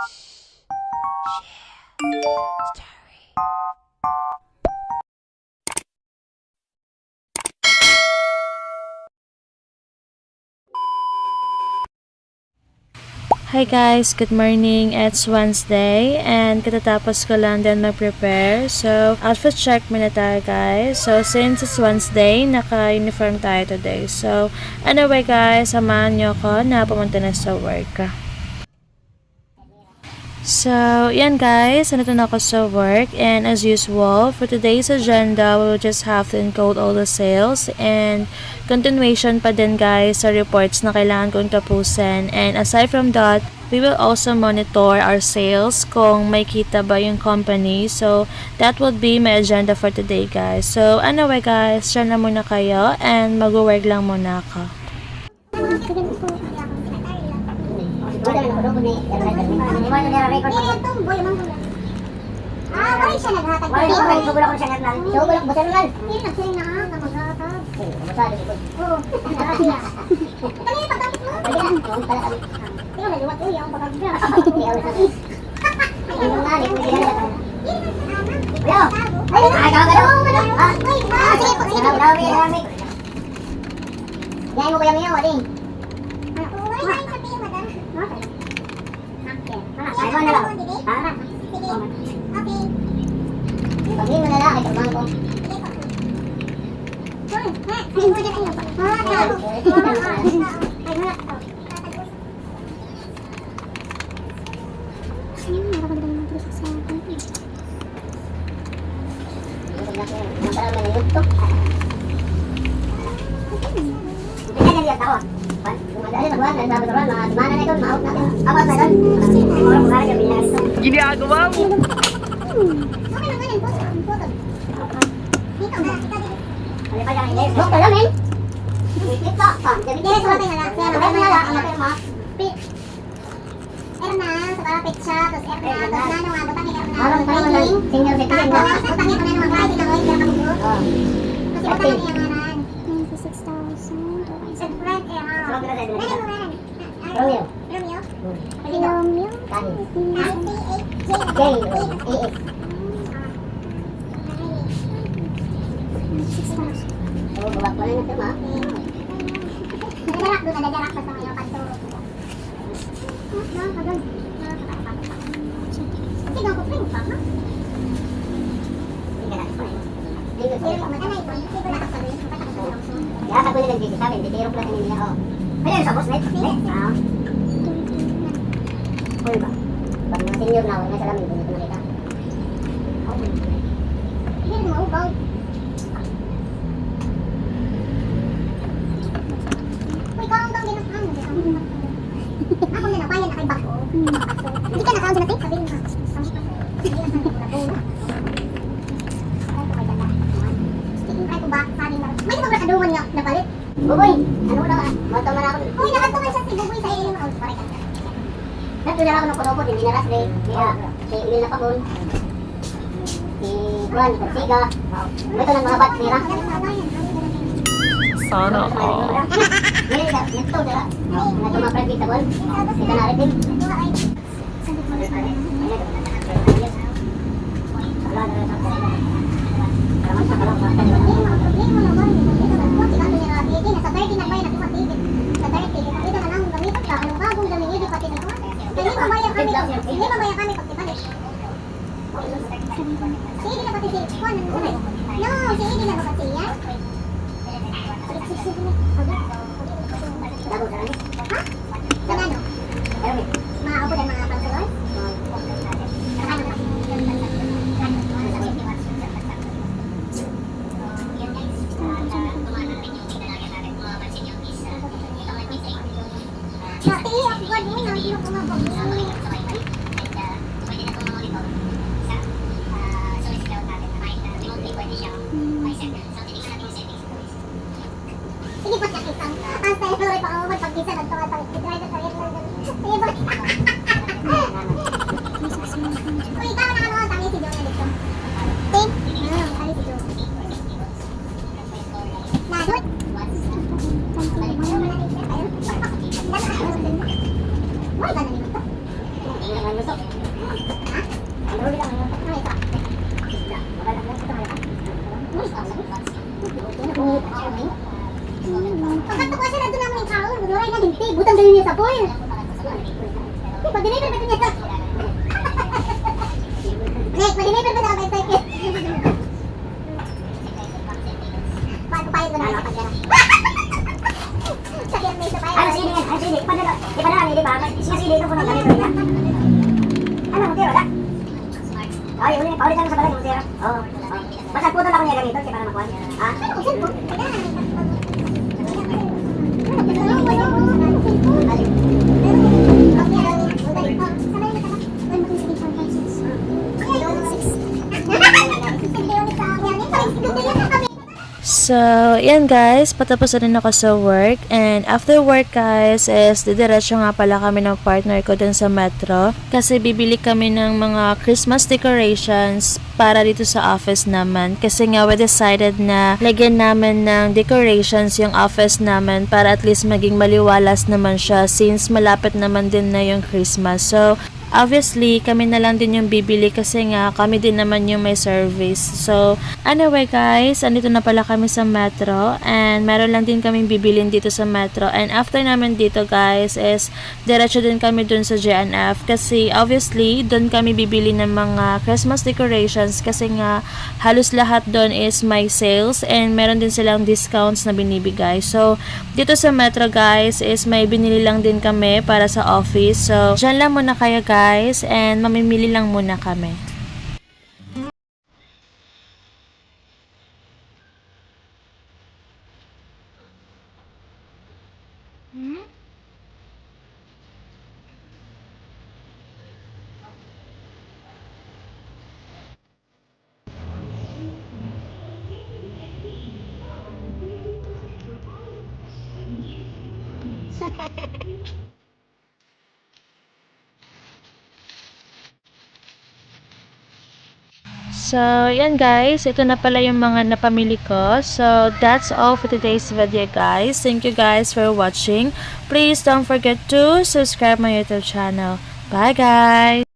Hi guys, good morning. It's Wednesday and katatapos ko lang din mag-prepare. So, outfit check muna tayo guys. So, since it's Wednesday, naka-uniform tayo today. So, anyway guys, samahan nyo ko na pumunta na sa work. So, yan guys, nandito na ako sa work, and as usual, for today's agenda, we'll just have to encode all the sales and continuation pa din guys sa reports na kailangan kong tapusin. And aside from that, we will also monitor our sales kung may kita ba yung company. So, that would be my agenda for today guys. So, anyway guys, dyan na muna kayo and mag-work lang muna ako. Wala siya naghatag. Wala ko bulak ko siya naghatag. So bulak ba sa lugar? Hindi nagsiring na nga maghatag. Masado ko. Oo. Kanina pagkakit mo? Tingnan na liwat uy, ang pagkakit niya. Yung nga, liwat niya. Hello? Ay, kagalaw. Sige po, sige. Yan mo kuya miyaw, ading. Wala yung sabihin, madam. Ay mo na lang. Ha? Sige. Okay. Sabihin mo na lang, ito bang ko. Ginagawa mo! Doktor namin. Wait po. Jadi surat yang ada. Saya namanya ang pirma. Erna, sa pizza, tapos Erna, tapos na nung abot ni Erna. Parang senior citizen na. Abot ni ko na nung klase na oy, kaya kamulo. Kasi baka na yung ngaran. 96,000. Sa friend Romeo. Romeo? Romeo? Kani. J-A-S. Oh, buwak ko na ito ma. Nadarak doon, nadarak pa sa ngayon kanturo. Agad. Tingnan ko friend pa, ha? Kaya sa kunin ng GC sabi, bitiro plus ang niya. Ayun, sa boss, net. Cool ba? Pag mga senior na, wala sa lamin, hindi ko nakita. Hindi mo maubaw. Ako na nabayan na kay Bako. Hindi ka nakaon sa natin? Sabihin mo. Speaking try ko ba? Sabi na. May mga kaduman niya napalit. Buboy! Ano na ba? Mato man ako. Uy, nakatuman siya si Buboy sa ilim ako. Pare ka. Natulala ako ng kulopot. Hindi na last day. Kaya si Lil na Pabon. Si Juan, Persiga. Ito ng mga bat nila. Sana all. Ito dala. Ito mga predictable. Kita na rin. Maapo dan mga pangsulon? Sige pa nakitang. Ang tayo pa ako magpag-isa nagtawag-tawag. I-try na tayo. Sige pa. Kung ikaw na ano, tali si Jonah dito. Thank you. Tali si Jonah. Nadot? Why ba na nito? Tingnan ang gusto. Ha? Ano ulit ang ano? Ano ito? Isda. Baka lang ito kaya. Ano ito? Pagkat ko siya na doon naman yung kaon. Buduray na hindi. Butang ganyan niya sa poil. Pag-deliver ba ito niya? Nek, pag-deliver ba ito ako kay Pagpapayag ko na ako pag gano'n. Sakyan mo ito tayo. Ano sili yan? Ano sili? Ipadala di ba? Sinasili ito kung nang ganito niya. Ano, mutira wala? Ay, uli, paulit lang sa balay, mutira. Oo. Basta putol ako niya ganito, kaya para makuha. Ha? Ano ko cellphone? So, yan guys, patapos na rin ako sa work. And after work guys, is didiretso nga pala kami ng partner ko dun sa metro. Kasi bibili kami ng mga Christmas decorations para dito sa office naman. Kasi nga we decided na lagyan namin ng decorations yung office namin para at least maging maliwalas naman siya since malapit naman din na yung Christmas. So, obviously, kami na lang din yung bibili kasi nga kami din naman yung may service. So, anyway guys, andito na pala kami sa metro and meron lang din kaming bibilin dito sa metro. And after namin dito guys is diretso din kami dun sa JNF kasi obviously dun kami bibili ng mga Christmas decorations kasi nga halos lahat dun is may sales and meron din silang discounts na binibigay. So, dito sa metro guys is may binili lang din kami para sa office. So, dyan lang muna kayo guys and mamimili lang muna kami. So, yan guys. Ito na pala yung mga napamili ko. So, that's all for today's video guys. Thank you guys for watching. Please don't forget to subscribe my YouTube channel. Bye guys!